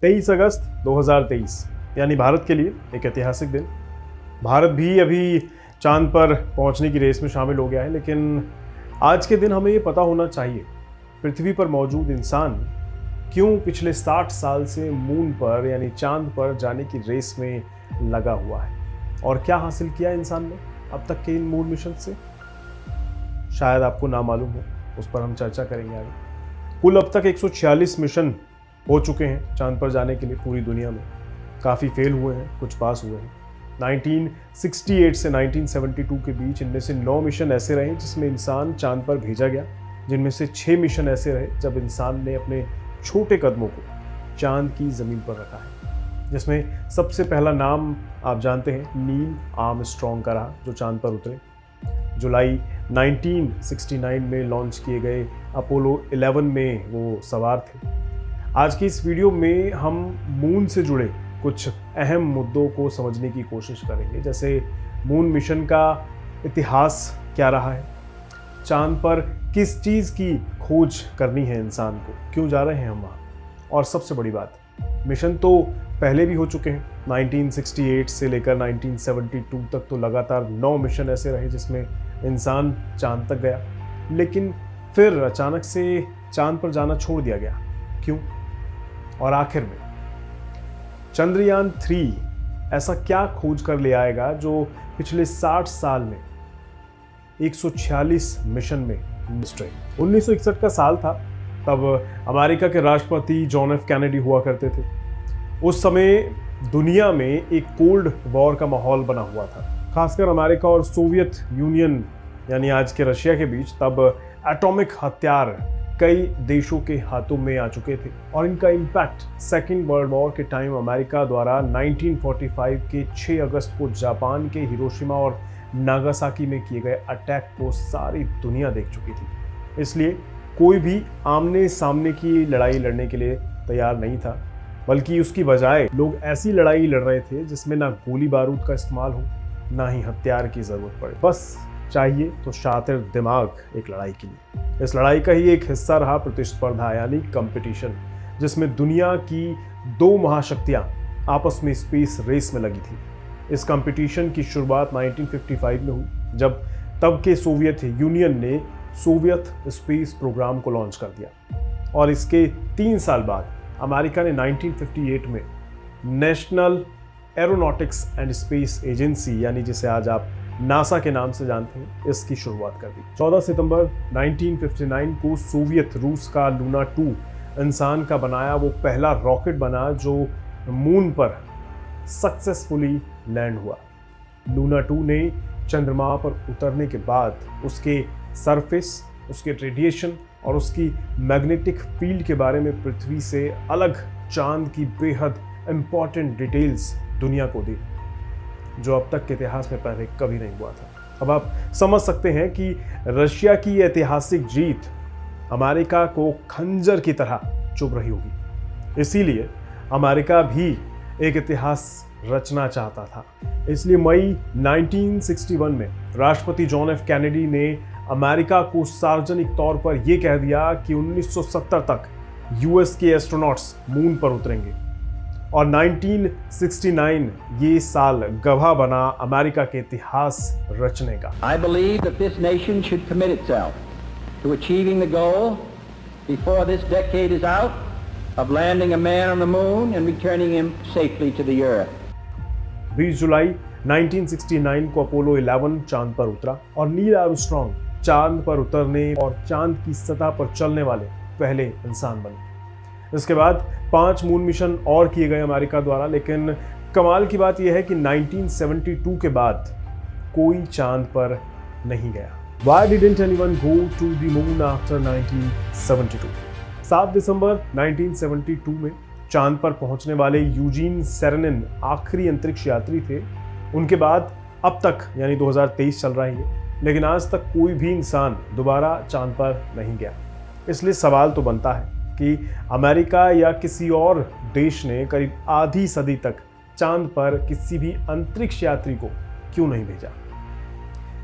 23 अगस्त 2023 यानी भारत के लिए एक ऐतिहासिक दिन। भारत भी अभी चांद पर पहुंचने की रेस में शामिल हो गया है, लेकिन आज के दिन हमें ये पता होना चाहिए पृथ्वी पर मौजूद इंसान क्यों पिछले 60 साल से मून पर यानी चांद पर जाने की रेस में लगा हुआ है और क्या हासिल किया इंसान ने अब तक के इन मून मिशन से। शायद आपको ना मालूम हो, उस पर हम चर्चा करेंगे आगे। कुल अब तक 146 मिशन हो चुके हैं चांद पर जाने के लिए पूरी दुनिया में। काफ़ी फेल हुए हैं, कुछ पास हुए हैं। 1968 से 1972 के बीच इनमें से 9 मिशन ऐसे रहे जिसमें इंसान चांद पर भेजा गया, जिनमें से 6 मिशन ऐसे रहे जब इंसान ने अपने छोटे कदमों को चांद की ज़मीन पर रखा है, जिसमें सबसे पहला नाम आप जानते हैं नील आर्मस्ट्रॉन्ग का रहा, जो चांद पर उतरे। जुलाई 1969 में लॉन्च किए गए अपोलो 11 में वो सवार थे। आज की इस वीडियो में हम मून से जुड़े कुछ अहम मुद्दों को समझने की कोशिश करेंगे, जैसे मून मिशन का इतिहास क्या रहा है, चांद पर किस चीज़ की खोज करनी है इंसान को, क्यों जा रहे हैं हम वहाँ, और सबसे बड़ी बात, मिशन तो पहले भी हो चुके हैं। 1968 से लेकर 1972 तक तो लगातार 9 मिशन ऐसे रहे जिसमें इंसान चांद तक गया, लेकिन फिर अचानक से चांद पर जाना छोड़ दिया गया, क्यों? और आखिर में चंद्रयान 3 ऐसा क्या खोज कर ले आएगा जो पिछले 60 साल में 146 मिशन में मिस रही। 1961 का साल था, तब अमेरिका के राष्ट्रपति जॉन एफ कैनेडी हुआ करते थे। उस समय दुनिया में एक कोल्ड वॉर का माहौल बना हुआ था, खासकर अमेरिका और सोवियत यूनियन यानी आज के रशिया के बीच। तब एटॉमिक हथियार कई देशों के हाथों में आ चुके थे और इनका इम्पैक्ट सेकेंड वर्ल्ड वॉर के टाइम अमेरिका द्वारा 1945 के 6 अगस्त को जापान के हिरोशिमा और नागासाकी में किए गए अटैक को सारी दुनिया देख चुकी थी। इसलिए कोई भी आमने सामने की लड़ाई लड़ने के लिए तैयार नहीं था, बल्कि उसकी बजाय लोग ऐसी लड़ाई लड़ रहे थे जिसमें ना गोली बारूद का इस्तेमाल हो, ना ही हथियार की ज़रूरत पड़े। बस चाहिए तो शातिर दिमाग एक लड़ाई के लिए। इस लड़ाई का ही एक हिस्सा रहा प्रतिस्पर्धा यानी कंपटीशन, जिसमें दुनिया की 2 महाशक्तियां आपस में स्पेस रेस में लगी थी। इस कंपटीशन की शुरुआत 1955 में हुई, जब तब के सोवियत यूनियन ने सोवियत स्पेस प्रोग्राम को लॉन्च कर दिया, और इसके 3 साल बाद अमेरिका ने 1958 में national aeronautics and space agency यानी जिसे आज आप नासा के नाम से जानते हैं, इसकी शुरुआत कर दी। 14 सितंबर 1959 को सोवियत रूस का लूना 2 इंसान का बनाया वो पहला रॉकेट बना जो मून पर सक्सेसफुली लैंड हुआ। लूना 2 ने चंद्रमा पर उतरने के बाद उसके सरफेस, उसके रेडिएशन और उसकी मैग्नेटिक फील्ड के बारे में पृथ्वी से अलग चांद की बेहद इंपॉर्टेंट डिटेल्स दुनिया को दी, जो अब तक के इतिहास में पहले कभी नहीं हुआ था। अब आप समझ सकते हैं कि रशिया की ऐतिहासिक जीत अमेरिका को खंजर की तरह चुभ रही होगी। इसीलिए अमेरिका भी एक इतिहास रचना चाहता था। इसलिए मई 1961 में राष्ट्रपति जॉन एफ कैनेडी ने अमेरिका को सार्वजनिक तौर पर यह कह दिया कि 1970 तक यूएस के एस्ट्रोनॉट्स मून पर उतरेंगे, और 1969 ये साल गवाह बना अमेरिका के इतिहास रचने का। I believe that this nation should commit itself to achieving the goal before this decade is out of landing a man on the moon and returning him safely to the earth. 20 जुलाई 1969 को Apollo 11 चांद पर उतरा और Neil Armstrong चांद पर उतरने और चांद की सतह पर चलने वाले पहले इंसान बने। इसके बाद 5 मून मिशन और किए गए अमेरिका द्वारा, लेकिन कमाल की बात यह है कि 1972 के बाद कोई चांद पर नहीं गया। Why didn't anyone go to the moon after 1972? 7 दिसंबर 1972 में चांद पर पहुंचने वाले यूजीन सेरेनिन आखिरी अंतरिक्ष यात्री थे। उनके बाद अब तक यानी 2023 चल रहा है, लेकिन आज तक कोई भी इंसान दोबारा चांद पर नहीं गया। इसलिए सवाल तो बनता है कि अमेरिका या किसी और देश ने करीब आधी सदी तक चांद पर किसी भी अंतरिक्ष यात्री को क्यों नहीं भेजा।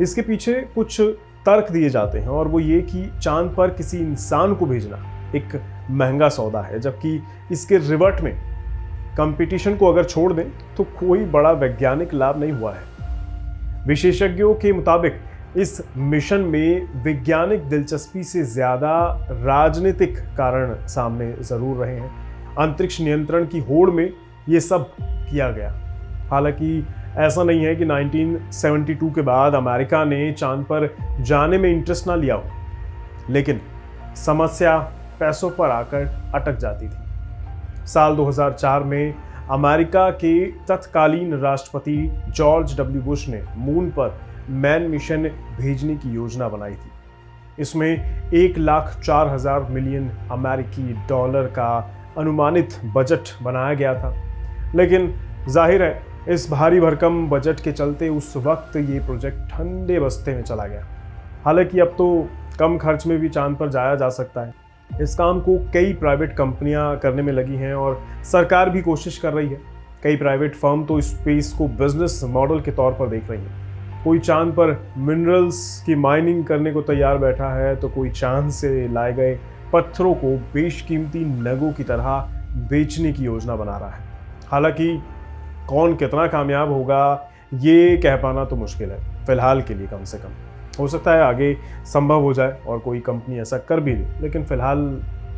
इसके पीछे कुछ तर्क दिए जाते हैं, और वो ये कि चांद पर किसी इंसान को भेजना एक महंगा सौदा है, जबकि इसके रिवर्ट में कंपटीशन को अगर छोड़ दें तो कोई बड़ा वैज्ञानिक लाभ नहीं हुआ है। विशेषज्ञों के मुताबिक इस मिशन में वैज्ञानिक दिलचस्पी से ज़्यादा राजनीतिक कारण सामने ज़रूर रहे हैं। अंतरिक्ष नियंत्रण की होड़ में ये सब किया गया। हालांकि ऐसा नहीं है कि 1972 के बाद अमेरिका ने चांद पर जाने में इंटरेस्ट ना लिया हो, लेकिन समस्या पैसों पर आकर अटक जाती थी। साल 2004 में अमेरिका के तत्कालीन राष्ट्रपति जॉर्ज डब्ल्यू बुश ने मून पर मैन मिशन भेजने की योजना बनाई थी। इसमें 1,04,000 मिलियन अमेरिकी डॉलर का अनुमानित बजट बनाया गया था, लेकिन जाहिर है इस भारी भरकम बजट के चलते उस वक्त ये प्रोजेक्ट ठंडे बस्ते में चला गया। हालांकि अब तो कम खर्च में भी चांद पर जाया जा सकता है। इस काम को कई प्राइवेट कंपनियां करने में लगी हैं और सरकार भी कोशिश कर रही है। कई प्राइवेट फर्म तो स्पेस को बिजनेस मॉडल के तौर पर देख रही हैं। कोई चांद पर मिनरल्स की माइनिंग करने को तैयार बैठा है, तो कोई चांद से लाए गए पत्थरों को बेशकीमती नगों की तरह बेचने की योजना बना रहा है। हालांकि कौन कितना कामयाब होगा ये कह पाना तो मुश्किल है, फिलहाल के लिए कम से कम। हो सकता है आगे संभव हो जाए और कोई कंपनी ऐसा कर भी दे, लेकिन फिलहाल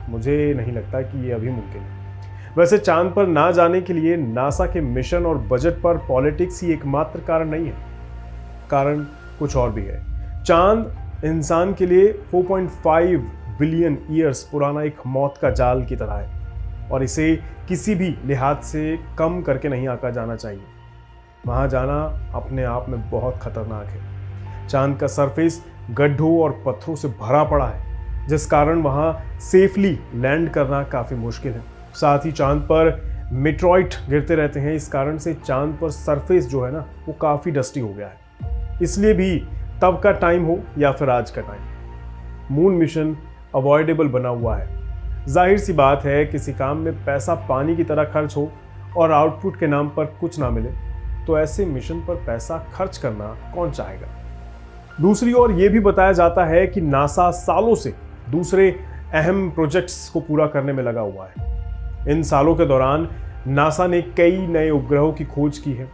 मुझे नहीं लगता कि ये अभी मुमकिन है। वैसे चांद पर ना जाने के लिए नासा के मिशन और बजट पर पॉलिटिक्स ही एकमात्र कारण नहीं है, कारण कुछ और भी है। चांद इंसान के लिए 4.5 बिलियन ईयर्स पुराना एक मौत का जाल की तरह है और इसे किसी भी लिहाज से कम करके नहीं आंका जाना चाहिए। वहाँ जाना अपने आप में बहुत खतरनाक है। चांद का सरफेस गड्ढों और पत्थरों से भरा पड़ा है, जिस कारण वहाँ सेफली लैंड करना काफ़ी मुश्किल है। साथ ही चांद पर मेट्रॉइट गिरते रहते हैं, इस कारण से चांद पर सरफेस जो है ना वो काफ़ी डस्टी हो गया है। इसलिए भी तब का टाइम हो या फिर आज का टाइम, मून मिशन अवॉइडेबल बना हुआ है। जाहिर सी बात है, किसी काम में पैसा पानी की तरह खर्च हो और आउटपुट के नाम पर कुछ ना मिले तो ऐसे मिशन पर पैसा खर्च करना कौन चाहेगा। दूसरी ओर ये भी बताया जाता है कि नासा सालों से दूसरे अहम प्रोजेक्ट्स को पूरा करने में लगा हुआ है। इन सालों के दौरान नासा ने कई नए उपग्रहों की खोज की है,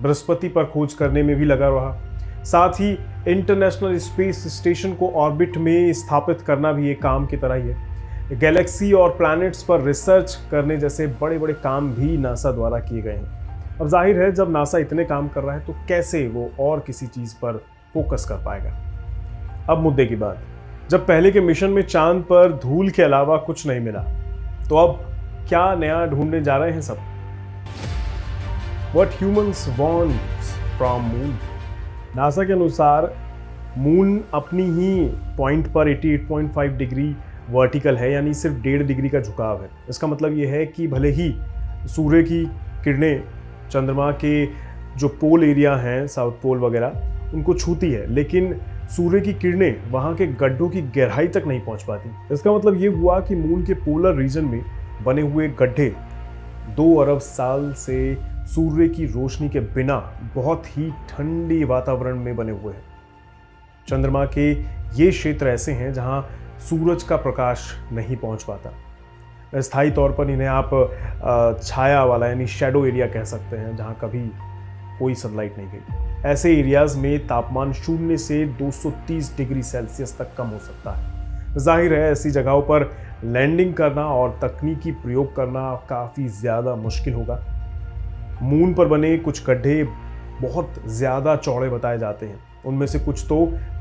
बृहस्पति पर खोज करने में भी लगा रहा। साथ ही इंटरनेशनल स्पेस स्टेशन को ऑर्बिट में स्थापित करना भी एक काम की तरह ही है। गैलेक्सी और प्लैनेट्स पर रिसर्च करने जैसे बड़े बड़े काम भी नासा द्वारा किए गए हैं। अब जाहिर है जब नासा इतने काम कर रहा है तो कैसे वो और किसी चीज़ पर फोकस कर पाएगा। अब मुद्दे की बात, जब पहले के मिशन में चांद पर धूल के अलावा कुछ नहीं मिला, तो अब क्या नया ढूंढने जा रहे हैं सब। What humans want from moon? NASA के अनुसार मून अपनी ही पॉइंट पर 88.5 डिग्री वर्टिकल है, यानी सिर्फ 1.5 डिग्री का झुकाव है। इसका मतलब ये है कि भले ही सूर्य की किरणें चंद्रमा के जो पोल एरिया हैं, साउथ पोल वगैरह, उनको छूती है, लेकिन सूर्य की किरणें वहाँ के गड्ढों की गहराई तक नहीं पहुँच पाती। इसका मतलब ये हुआ कि मून के पोलर रीजन में बने हुए गड्ढे 2 अरब साल से सूर्य की रोशनी के बिना बहुत ही ठंडी वातावरण में बने हुए हैं। चंद्रमा के ये क्षेत्र ऐसे हैं जहां सूरज का प्रकाश नहीं पहुंच पाता। स्थायी तौर पर इन्हें आप छाया वाला यानी शैडो एरिया कह सकते हैं, जहां कभी कोई सनलाइट नहीं गई। ऐसे एरियाज में तापमान 0 से 230 डिग्री सेल्सियस तक कम हो सकता है। जाहिर है ऐसी जगहों पर लैंडिंग करना और तकनीकी प्रयोग करना काफ़ी ज़्यादा मुश्किल होगा। मून पर बने कुछ गड्ढे बहुत ज़्यादा चौड़े बताए जाते हैं, उनमें से कुछ तो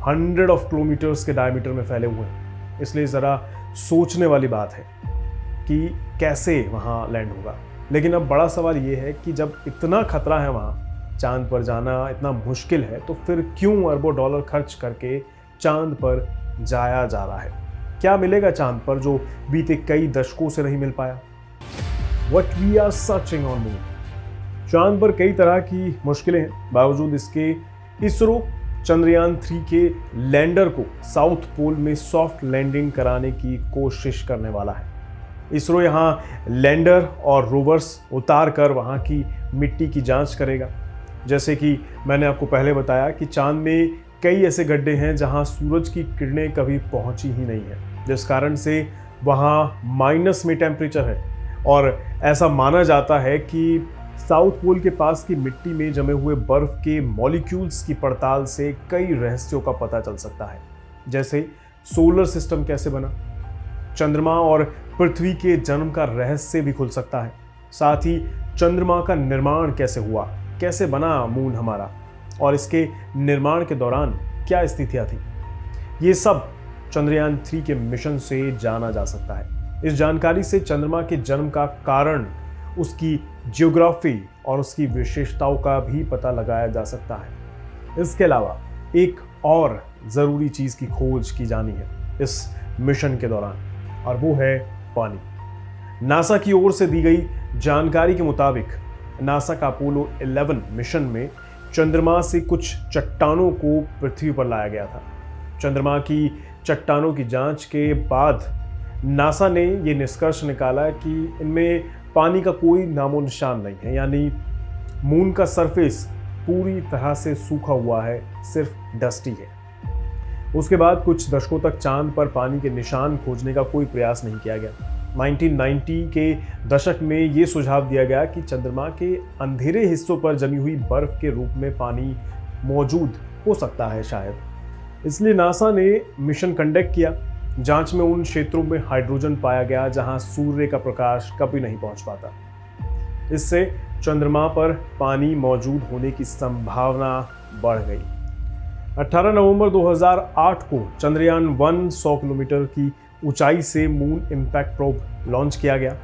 100 किलोमीटर्स के डायमीटर में फैले हुए हैं। इसलिए ज़रा सोचने वाली बात है कि कैसे वहाँ लैंड होगा। लेकिन अब बड़ा सवाल ये है कि जब इतना खतरा है वहाँ, चांद पर जाना इतना मुश्किल है, तो फिर क्यों अरबों डॉलर खर्च करके चांद पर जाया जा रहा है। क्या मिलेगा चांद पर जो बीते कई दशकों से नहीं मिल पाया। What we are searching on moon? चांद पर कई तरह की मुश्किलें हैं, बावजूद इसके इसरो चंद्रयान 3 के लैंडर को साउथ पोल में सॉफ्ट लैंडिंग कराने की कोशिश करने वाला है। इसरो यहाँ लैंडर और रोवर्स उतार कर वहाँ की मिट्टी की जांच करेगा। जैसे कि मैंने आपको पहले बताया कि चांद में कई ऐसे गड्ढे हैं जहाँ सूरज की किरणें कभी पहुँची ही नहीं है, जिस कारण से वहाँ माइनस में टेम्परेचर है। और ऐसा माना जाता है कि साउथ पोल के पास की मिट्टी में जमे हुए बर्फ के मॉलिक्यूल्स की पड़ताल से कई रहस्यों का पता चल सकता है, जैसे सोलर सिस्टम कैसे बना, चंद्रमा और पृथ्वी के जन्म का रहस्य भी खुल सकता है। साथ ही चंद्रमा का निर्माण कैसे हुआ, कैसे बना मून हमारा, और इसके निर्माण के दौरान क्या स्थितियां थी, ये सब चंद्रयान 3 के मिशन से जाना जा सकता है। इस जानकारी से चंद्रमा के जन्म का कारण, उसकी जियोग्राफी और उसकी विशेषताओं का भी पता लगाया जा सकता है। इसके अलावा एक और ज़रूरी चीज़ की खोज की जानी है इस मिशन के दौरान, और वो है पानी। नासा की ओर से दी गई जानकारी के मुताबिक नासा का अपोलो 11 मिशन में चंद्रमा से कुछ चट्टानों को पृथ्वी पर लाया गया था। चंद्रमा की चट्टानों की जांच के बाद नासा ने ये निष्कर्ष निकाला कि इनमें पानी का कोई नामो निशान नहीं है, यानी मून का सरफेस पूरी तरह से सूखा हुआ है, सिर्फ डस्टी है। उसके बाद कुछ दशकों तक चांद पर पानी के निशान खोजने का कोई प्रयास नहीं किया गया। 1990 के दशक में ये सुझाव दिया गया कि चंद्रमा के अंधेरे हिस्सों पर जमी हुई बर्फ के रूप में पानी मौजूद हो सकता है शायद। इसलिए नासा ने मिशन कंडक्ट किया। जांच में उन क्षेत्रों में हाइड्रोजन पाया गया जहां सूर्य का प्रकाश कभी नहीं पहुंच पाता। इससे चंद्रमा पर पानी मौजूद होने की संभावना बढ़ गई। 18 नवंबर 2008 को चंद्रयान 1 100 किलोमीटर की ऊंचाई से मून इम्पैक्ट प्रोब लॉन्च किया गया।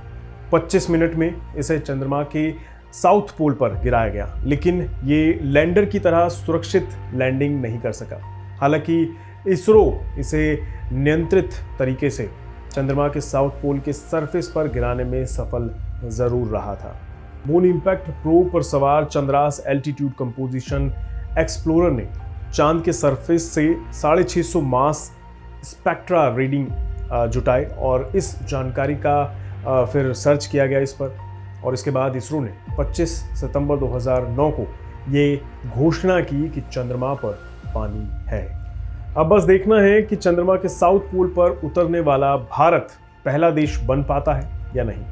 25 मिनट में इसे चंद्रमा के साउथ पोल पर गिराया गया, लेकिन ये लैंडर की तरह सुरक्षित लैंडिंग नहीं कर सका। हालांकि इसरो इसे नियंत्रित तरीके से चंद्रमा के साउथ पोल के सरफेस पर गिराने में सफल जरूर रहा था। मून इम्पैक्ट प्रोब पर सवार चंद्रास एल्टीट्यूड कंपोजिशन एक्सप्लोरर ने चांद के सरफेस से 650 मास स्पेक्ट्रा रीडिंग जुटाए और इस जानकारी का फिर सर्च किया गया इस पर, और इसके बाद इसरो ने 25 सितंबर 2009 को ये घोषणा की कि चंद्रमा पर पानी है। अब बस देखना है कि चंद्रमा के साउथ पोल पर उतरने वाला भारत पहला देश बन पाता है या नहीं,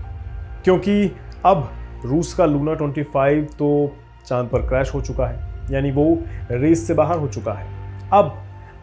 क्योंकि अब रूस का लूना 25 तो चांद पर क्रैश हो चुका है, यानी वो रेस से बाहर हो चुका है। अब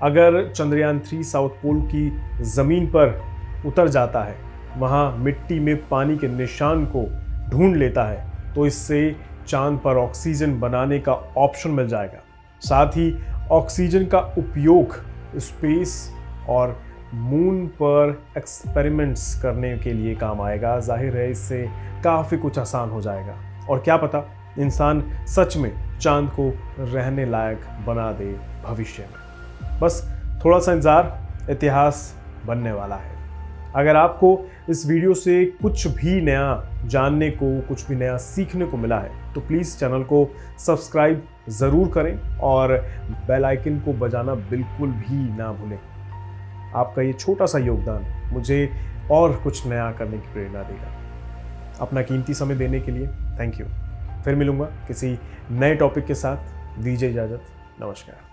अगर चंद्रयान 3 साउथ पोल की ज़मीन पर उतर जाता है, वहाँ मिट्टी में पानी के निशान को ढूंढ लेता है, तो इससे चांद पर ऑक्सीजन बनाने का ऑप्शन मिल जाएगा। साथ ही ऑक्सीजन का उपयोग स्पेस और मून पर एक्सपेरिमेंट्स करने के लिए काम आएगा। जाहिर है इससे काफ़ी कुछ आसान हो जाएगा, और क्या पता इंसान सच में चांद को रहने लायक बना दे भविष्य में। बस थोड़ा सा इंतज़ार, इतिहास बनने वाला है। अगर आपको इस वीडियो से कुछ भी नया जानने को, कुछ भी नया सीखने को मिला है, तो प्लीज़ चैनल को सब्सक्राइब ज़रूर करें और बेल आइकन को बजाना बिल्कुल भी ना भूलें। आपका ये छोटा सा योगदान मुझे और कुछ नया करने की प्रेरणा देगा। अपना कीमती समय देने के लिए थैंक यू। फिर मिलूंगा किसी नए टॉपिक के साथ। दीजिए इजाज़त। नमस्कार।